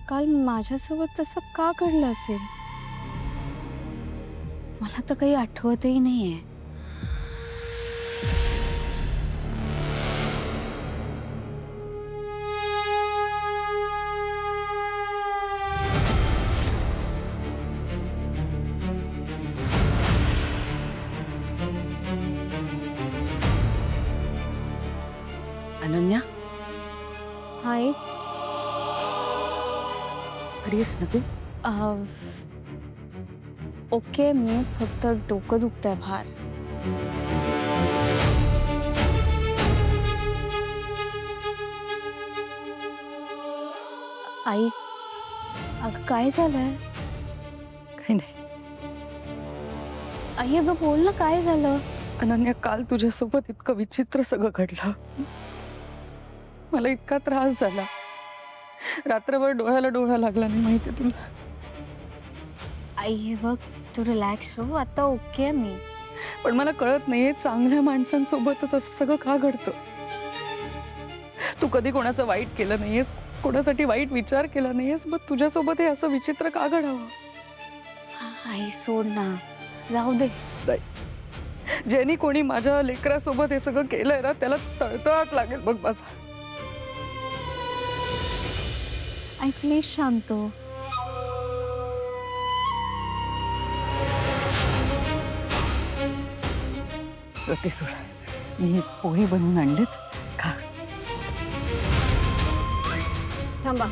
काल माझ्यासोबत तसं का घडलं असेल? मला तर काही आठवतही नाहीये. अनन्या, हाय. बरी आहेस ना तू? ओके, मी फक्त डोकं दुखतंय फार. आई, अगं काय झालंय? काही नाही आई अगं बोल ना, काय झालं? अनन्या, काल तुझ्यासोबत इतकं विचित्र सगळं घडलं. मला इतका त्रास झाला. रात्रभर डोळ्याला डोळा लागला नाही, माहिती तुला. आई हे बघ, तू रिलॅक्स हो, आता ओके आहे मी. पण मला कळत नाहीये, चांगल्या माणसांसोबतच असं सगळं का घडतं. तू कधी कोणाचं वाईट केलं नाहीयेस, कोणासाठी वाईट विचार केला नाहीयेस, मग तुझ्यासोबत हे असं विचित्र का घडावं. आई सोड ना, जाऊ दे. ज्यांनी कोणी माझ्या लेकरासोबत हे सगळं केलंय ना, त्याला तळतळाट लागेल बघ माझा. आई प्लीज शांत हो. ते सोड, मी पोहे बनवून आणलेत, खा. थांबा.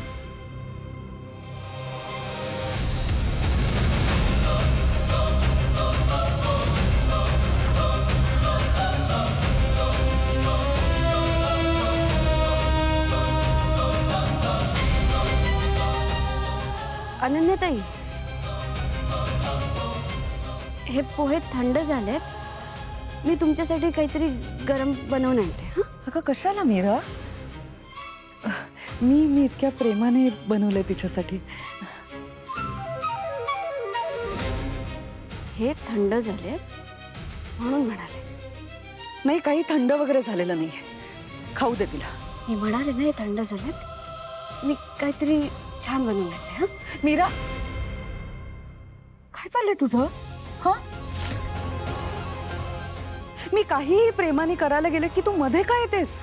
अनन्याताई, हे पोहे थंड झालेत. मी तुमच्यासाठी काहीतरी गरम बनवून आणते. हं? अगं कशाला मीरा? मी इतक्या प्रेमाने बनवलंय तिच्यासाठी. हे थंड झालेत म्हणून म्हणाले. नाही, काही थंड वगैरे झालेलं नाहीये, खाऊ दे तिला. मी म्हणाले ना हे थंड झालेत. मी काहीतरी छान बनवून आणते. हं? मीरा, काय चाललंय तुझं? हा, मी काहीही प्रेमाने करायला गेले की तू मध्ये काय येतेस?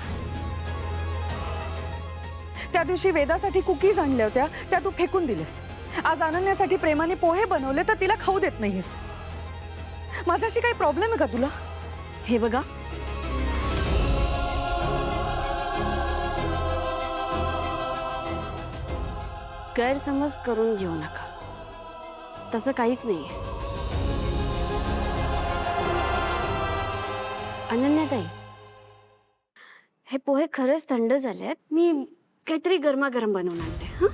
त्या दिवशी वेदासाठी कुकीज आणल्या होत्या, त्या तू फेकून दिलेस. आज अनन्यासाठी प्रेमाने पोहे बनवले तर तिला खाऊ देत नाहीयेस. माझ्याशी काही प्रॉब्लेम आहे का तुला? हे बघा, गैरसमज करून घेऊ नका. तसं काहीच नाहीये. अनन्याताई, हे पोहे खरंच थंड झालेत. मी काहीतरी गरमागरम बनवून आणते. हं?